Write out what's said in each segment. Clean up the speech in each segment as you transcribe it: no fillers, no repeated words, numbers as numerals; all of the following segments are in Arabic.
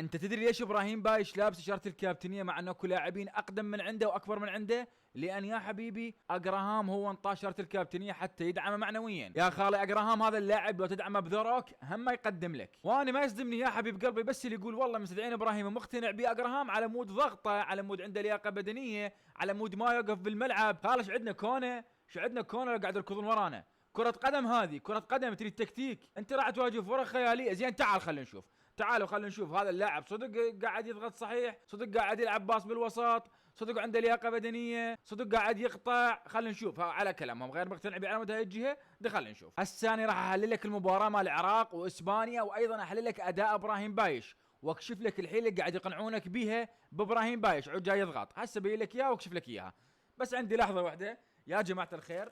انت تدري ليش ابراهيم بايش لابس اشاره الكابتنيه مع انه اكو لاعبين اقدم من عنده واكبر من عنده؟ لان يا حبيبي اجراهام هو انطاه اشاره الكابتنيه حتى يدعمه معنويا. يا خالي اجراهام هذا اللاعب لو تدعمه بذروك هم ما يقدم لك. وانا ما يصدمني يا حبيب قلبي بس اللي يقول والله مستدعين ابراهيم ومقتنع باجراهام على مود ضغطه، على مود عنده لياقه بدنيه، على مود ما يوقف بالملعب. خالص عندنا كونه، شو عندنا كونه قاعد يركضون ورانا. كرة قدم هذه، كرة قدم تريد تكتيك. انت راح تواجه فرق خيالية. زين تعال خلينا نشوف، تعالوا خلينا نشوف هذا اللاعب صدق قاعد يضغط صحيح، صدق قاعد يلعب باص بالوسط، صدق عنده لياقة بدنية، صدق قاعد يقطع. خلينا نشوف على كلامهم غير مقتنع بعلامة هاي الجهة. خلينا نشوف. هسه انا راح احلل لك المباراة مال العراق واسبانيا، وايضا احلل لك اداء ابراهيم بايش، واكشف لك الحيل اللي قاعد يقنعونك بيها بابراهيم بايش عود جاي يضغط. هسه بين لك اياها واكشف لك اياها. بس عندي لحظة واحدة يا جماعة الخير،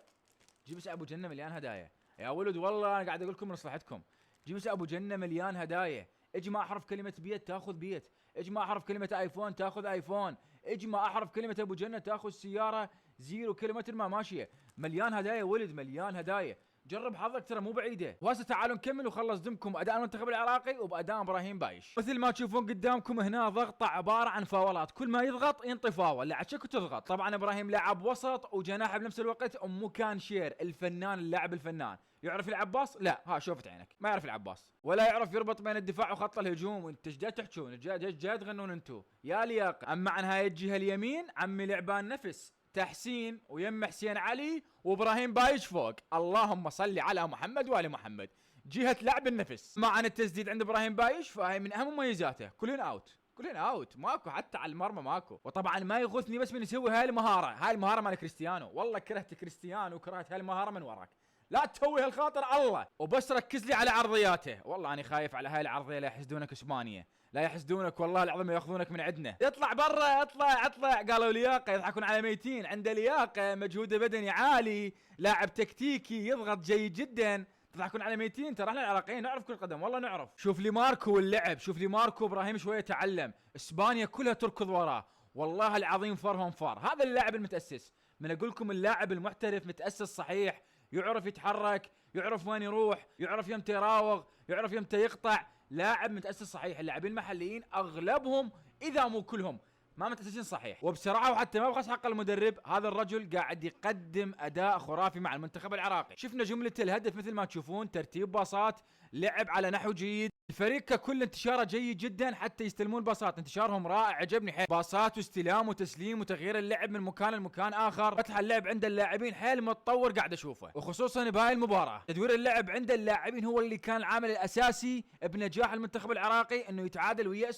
جيب ابو جنة مليان هدايا يا ولد. والله انا قاعد اقول لكم مصلحتكم. جيب ابو جنة مليان هدايا. اجمع احرف كلمة بيت تاخذ بيت، اجمع احرف كلمة ايفون تاخذ ايفون، اجمع احرف كلمة ابو جنة تاخذ سيارة 0 كيلومتر ما ماشية. مليان هدايا ولد، مليان هدايا. جرب حظك ترى مو بعيده. وهسه تعالوا نكمل وخلص دمكم اداء المنتخب العراقي وباداء ابراهيم بايش. مثل ما تشوفون قدامكم هنا ضغطه عباره عن فاولات، كل ما يضغط ينطي فاول، لا عشان تضغط. طبعا ابراهيم لاعب وسط وجناح بنفس الوقت، مو كان شير الفنان، اللاعب الفنان. يعرف يلعب باص؟ لا، ها شوفت عينك، ما يعرف يلعب باص ولا يعرف يربط بين الدفاع وخط الهجوم. وانت ايش جاي تحجون؟ جاي تغنون انتو يا لياقه. اما عن هاي الجهه اليمين عمي لعبان نفس تحسين ويم حسين علي وابراهيم بايش فوق. اللهم صل على محمد وال محمد. جهه لعب النفس. مع عن التسديد عند ابراهيم بايش فهي من اهم مميزاته، كلهن اوت، كلهن اوت، ماكو حتى على المرمى ماكو. وطبعا ما يغثني بس من يسوي هاي المهاره، هاي المهاره مال كريستيانو. والله كرهت كريستيانو وكرهت هاي المهاره من وراك. لا تسوي هالخاطر الله. وبس ركز لي على عرضياته. والله انا خايف على هاي العرضيه لا يحسدونك اسبانيا، لا يحسدونك والله العظيم ياخذونك من عندنا. اطلع برا، اطلع. قالوا لياقه، يضحكون على ميتين. عنده لياقه، مجهوده بدني عالي، لاعب تكتيكي، يضغط جيد جدا. تضحكون على ميتين. ترى احنا العراقيين نعرف كرة قدم، والله نعرف. شوف لي ماركو واللعب، شوف لي ماركو. ابراهيم شويه تعلم، اسبانيا كلها تركض وراه. والله العظيم فرهم فار. هذا اللاعب المتاسس. من اقول لكم اللاعب المحترف متاسس صحيح، يعرف يتحرك، يعرف وين يروح، يعرف يمتى يراوغ، يعرف يمتى يقطع. لاعب متاسس صحيح. اللاعبين المحليين اغلبهم اذا مو كلهم ما متاسسين صحيح. وبسرعه وحتى ما بخس حق المدرب، هذا الرجل قاعد يقدم اداء خرافي مع المنتخب العراقي. شفنا جمله الهدف مثل ما تشوفون، ترتيب باصات، لعب على نحو جيد. الفريق ككل انتشاره جيد جدا، حتى يستلمون باصات انتشارهم رائع، عجبني حيل. باصات واستلام وتسليم وتغيير اللعب من مكان لمكان اخر. فتح اللعب عند اللاعبين حيل متطور قاعد اشوفه، وخصوصا بهاي المباراه تدوير اللعب عند اللاعبين هو اللي كان العامل الاساسي بنجاح المنتخب العراقي انه يتعادل ويا